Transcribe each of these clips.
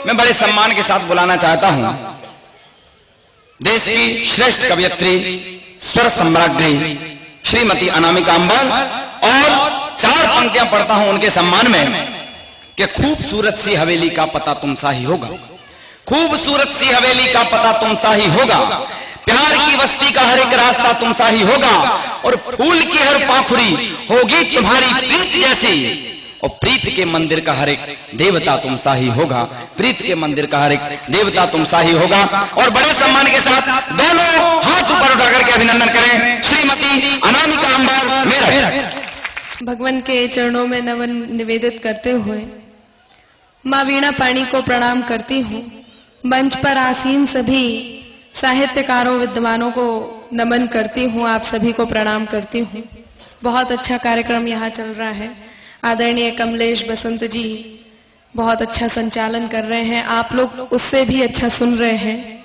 मैं बड़े सम्मान के साथ बुलाना चाहता हूं देश की श्रेष्ठ कवयित्री, स्वर सम्राज्ञी श्रीमती अनामिका अंबर, और 4 पंक्तियां पढ़ता हूं उनके सम्मान में कि खूबसूरत सी हवेली का पता तुम सा ही होगा, खूबसूरत सी हवेली का पता तुम सा ही होगा, प्यार की बस्ती का हर एक रास्ता तुम सा ही होगा, और फूल की हर पाखुड़ी होगी तुम्हारी प्रीत जैसी, और प्रीत के मंदिर का हर एक देवता तुम सा ही होगा, प्रीत के मंदिर का हर एक देवता तुम सा ही होगा। और बड़े सम्मान के साथ दोनों हाथ ऊपर उठा करके अभिनंदन करें श्रीमती अनामिका अंबर मेरठ। भगवान के चरणों में नमन निवेदित करते हुए माँ वीणा पाणी को प्रणाम करती हूँ। मंच पर आसीन सभी साहित्यकारों विद्वानों को नमन करती हूँ, आप सभी को प्रणाम करती हूँ। बहुत अच्छा कार्यक्रम यहाँ चल रहा है। आदरणीय कमलेश बसंत जी बहुत अच्छा संचालन कर रहे हैं, आप लोग उससे भी अच्छा सुन रहे हैं।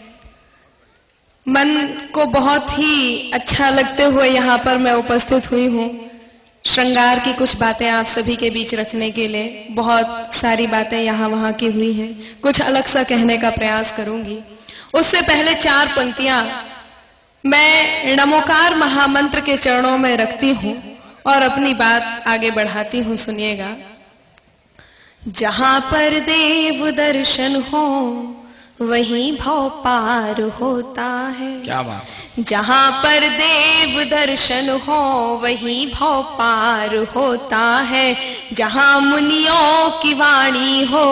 मन को बहुत ही अच्छा लगते हुए यहाँ पर मैं उपस्थित हुई हूँ। श्रृंगार की कुछ बातें आप सभी के बीच रखने के लिए, बहुत सारी बातें यहाँ वहाँ की हुई हैं, कुछ अलग सा कहने का प्रयास करूंगी। उससे पहले 4 पंक्तियां मैं नमोकार महामंत्र के चरणों में रखती हूँ और अपनी बात आगे बढ़ाती हूँ, सुनिएगा। जहां पर देव दर्शन हो वहीं भव पार होता है। क्या बात है। जहां पर देव दर्शन हो वहीं भव पार होता है। जहां मुनियों की वाणी हो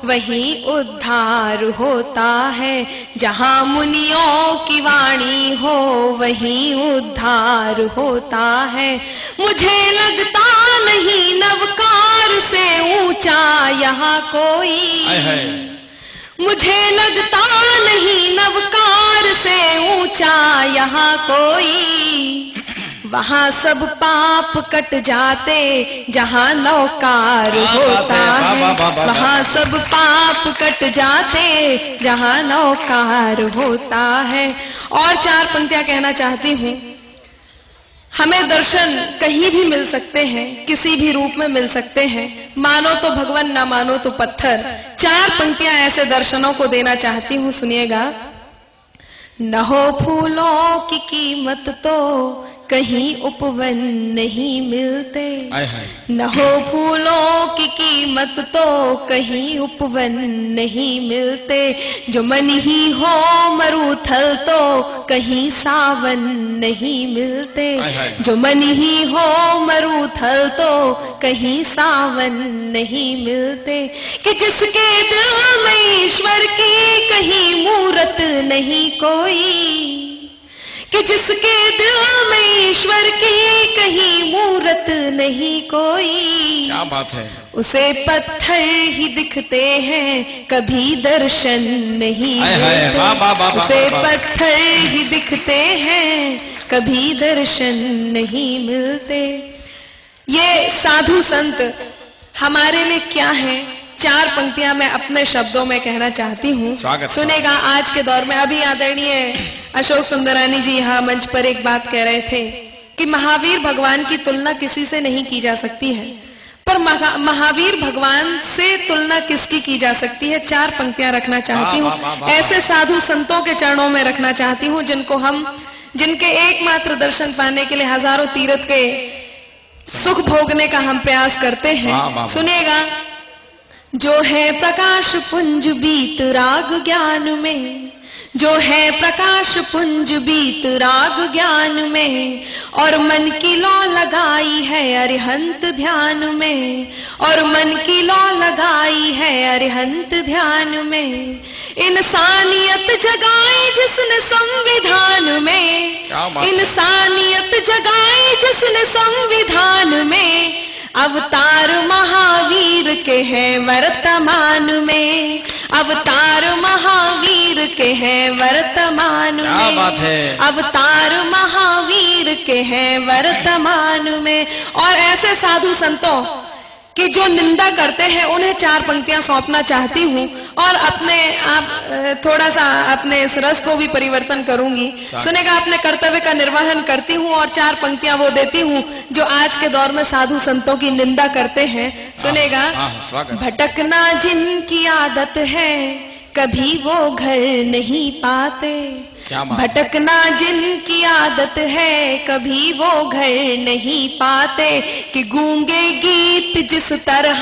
वहीं उद्धार होता है। जहां मुनियों की वाणी हो वहीं उद्धार होता है। मुझे लगता नहीं नवकार से ऊंचा यहाँ कोई, मुझे लगता नहीं नवकार से ऊंचा यहाँ कोई। वहां सब पाप कट जाते जहां नवकार होता है। वहां सब पाप कट जाते जहां नवकार होता है। और 4 पंक्तियां कहना चाहती हूँ। हमें दर्शन कहीं भी मिल सकते हैं, किसी भी रूप में मिल सकते हैं, मानो तो भगवान ना मानो तो पत्थर। 4 पंक्तियां ऐसे दर्शनों को देना चाहती हूँ, सुनिएगा। न हो फूलों की कीमत तो कहीं उपवन नहीं मिलते। न हो फूलों की कीमत तो कहीं उपवन नहीं मिलते। जो मन ही हो मरुथल तो कहीं सावन नहीं मिलते। जो मन ही हो मरुथल तो कहीं सावन नहीं मिलते। कि जिसके दिल में ईश्वर की कहीं मूरत नहीं कोई, कि जिसके दिल में ईश्वर की कहीं मूरत नहीं कोई। क्या बात है। उसे पत्थर ही दिखते हैं कभी दर्शन नहीं मिलते। उसे पत्थर ही दिखते हैं कभी दर्शन नहीं मिलते। ये साधु संत हमारे लिए क्या है, 4 पंक्तियां मैं अपने शब्दों में कहना चाहती हूँ, सुनेगा। आज के दौर में अभी आदरणीय अशोक सुंदरानी जी यहाँ मंच पर एक बात कह रहे थे कि महावीर भगवान की तुलना किसी से नहीं की जा सकती है, पर महावीर भगवान से तुलना किसकी की जा सकती है। 4 पंक्तियां रखना चाहती हूँ, ऐसे साधु संतों के चरणों में रखना चाहती हूँ जिनके एकमात्र दर्शन पाने के लिए हजारों तीर्थ के सुख भोगने का हम प्रयास करते हैं। सुनिएगा। जो है प्रकाश पुंज बीत राग ज्ञान में, जो है प्रकाश पुंज बीत राग ज्ञान में, और मन की लौ लगाई है अरिहंत ध्यान में, और मन की लौ लगाई है अरिहंत ध्यान में। इंसानियत जगाई जिसने संविधान में, इंसानियत जगाई जिसने संविधान में। अवतार महावीर के हैं वर्तमान में, अवतार महावीर के हैं वर्तमान में। क्या बात है। अवतार महावीर के हैं वर्तमान में। और ऐसे साधु संतों कि जो निंदा करते हैं उन्हें 4 पंक्तियां सौंपना चाहती हूँ और अपने आप थोड़ा सा अपने इस रस को भी परिवर्तन करूंगी। सुनेगा, अपने कर्तव्य का निर्वहन करती हूँ और 4 पंक्तियां वो देती हूँ जो आज के दौर में साधु संतों की निंदा करते हैं। सुनेगा, भटकना जिनकी आदत है कभी वो घर नहीं पाते, भटकना जिनकी आदत है कभी वो घर नहीं पाते, कि गूंगे गीत जिस तरह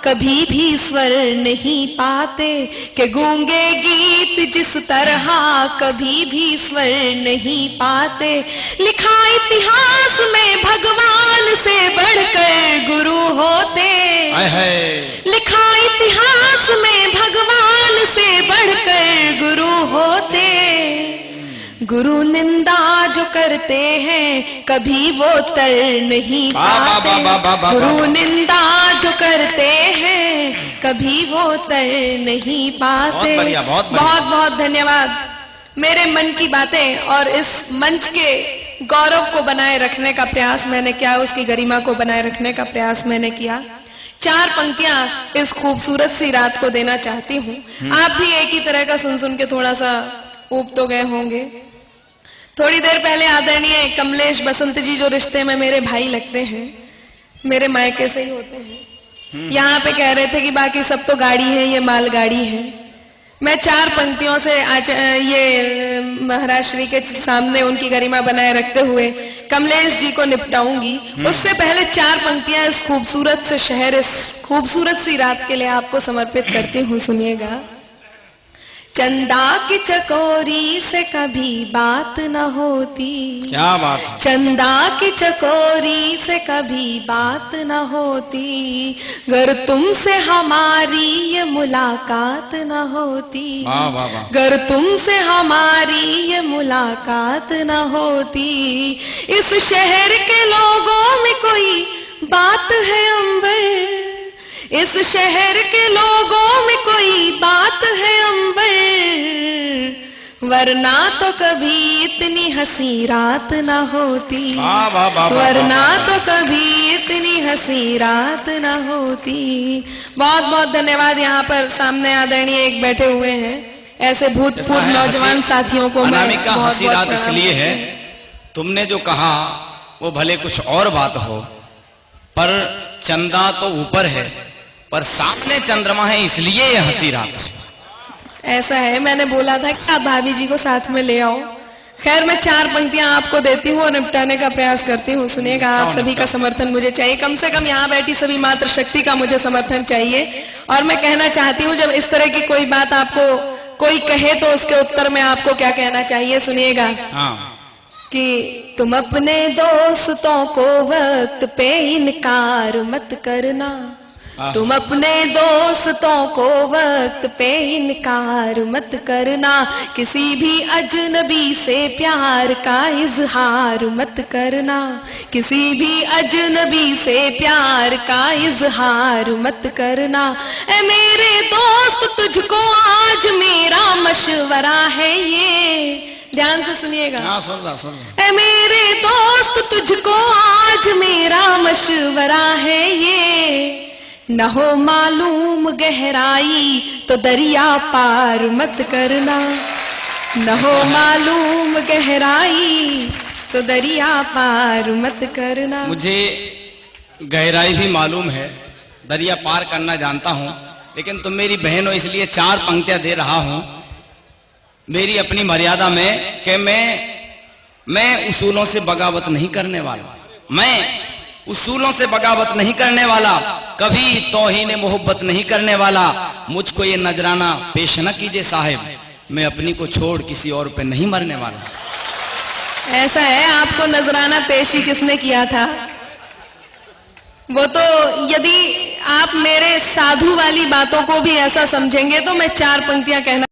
कभी भी स्वर नहीं पाते, कि गूंगे गीत जिस तरह कभी भी स्वर नहीं पाते। लिखा इतिहास में भगवान से बढ़कर गुरु होते, लिखा इतिहास में भगवान से बढ़कर गुरु होते, गुरु निंदा जो करते हैं कभी वो तर नहीं पाते, गुरु निंदा जो करते हैं कभी वो तर नहीं पाते। बहुत बहुत धन्यवाद। मेरे मन की बातें और इस मंच के गौरव को बनाए रखने का प्रयास मैंने किया, उसकी गरिमा को बनाए रखने का प्रयास मैंने किया। 4 पंक्तियां इस खूबसूरत सी रात को देना चाहती हूँ। आप भी एक ही तरह का सुन सुन के थोड़ा सा ऊब तो गए होंगे। थोड़ी देर पहले आदरणीय कमलेश बसंत जी, जो रिश्ते में मेरे भाई लगते हैं, मेरे मायके से ही होते हैं, यहाँ पे कह रहे थे कि बाकी सब तो गाड़ी है, ये मालगाड़ी है। मैं 4 पंक्तियों से आज ये महाराज श्री के सामने उनकी गरिमा बनाए रखते हुए कमलेश जी को निपटाऊंगी। उससे पहले 4 पंक्तियां इस खूबसूरत से शहर, इस खूबसूरत सी रात के लिए आपको समर्पित करती हूँ। सुनिएगा। चंदा की चकोरी से कभी बात न होती, क्या बात है। चंदा की चकोरी से कभी बात न होती, गर तुमसे हमारी ये मुलाकात न होती, गर तुमसे हमारी ये मुलाकात न होती। इस शहर के लोगों में कोई बात है अंबर, इस शहर के लोगों में कोई बात है अंबर, वरना तो कभी इतनी हंसी रात न होती, वरना तो कभी इतनी हंसी रात न होती। बहुत बहुत धन्यवाद। यहाँ पर सामने आदरणीय एक बैठे हुए हैं, ऐसे भूतपूर्व नौजवान साथियों को अनामिका हंसी रात इसलिए है, तुमने जो कहा वो भले कुछ और बात हो, पर चंदा तो ऊपर है, पर सामने चंद्रमा है, इसलिए ये हंसी रात। ऐसा है, मैंने बोला था कि आप भाभी जी को साथ में ले आओ। खैर, मैं 4 पंक्तियां आपको देती हूँ और निपटाने का प्रयास करती हूँ। सुनिएगा, आप सभी का समर्थन मुझे चाहिए, कम से कम यहाँ बैठी सभी मात्र शक्ति का मुझे समर्थन चाहिए। और मैं कहना चाहती हूँ, जब इस तरह की कोई बात आपको कोई कहे तो उसके उत्तर में आपको क्या कहना चाहिए। सुनिएगा। कि तुम अपने दोस्तों को वक्त पे इनकार मत करना, तुम अपने दोस्तों को वक्त पे इनकार मत करना, किसी भी अजनबी से प्यार का इजहार मत करना, किसी भी अजनबी से प्यार का इजहार मत करना। ऐ मेरे दोस्त, तुझको आज मेरा मशवरा है ये, ध्यान से सुनिएगा। ऐ मेरे दोस्त, तुझको आज मेरा मशवरा है ये, न हो मालूम गहराई तो दरिया पार मत करना, न हो मालूम गहराई तो दरिया पार मत करना। मुझे गहराई भी मालूम है, दरिया पार करना जानता हूँ, लेकिन तुम मेरी बहन हो इसलिए 4 पंक्तियां दे रहा हूँ मेरी अपनी मर्यादा में, कि मैं उसूलों से बगावत नहीं करने वाला, मैं उसूलों से बगावत नहीं करने वाला, कभी तौहीन मोहब्बत नहीं करने वाला। मुझको ये नजराना पेश न कीजिए साहिब, मैं अपनी को छोड़ किसी और पे नहीं मरने वाला। ऐसा है, आपको नजराना पेश ही किसने किया था? वो तो यदि आप मेरे साधु वाली बातों को भी ऐसा समझेंगे तो मैं 4 पंक्तियां कहना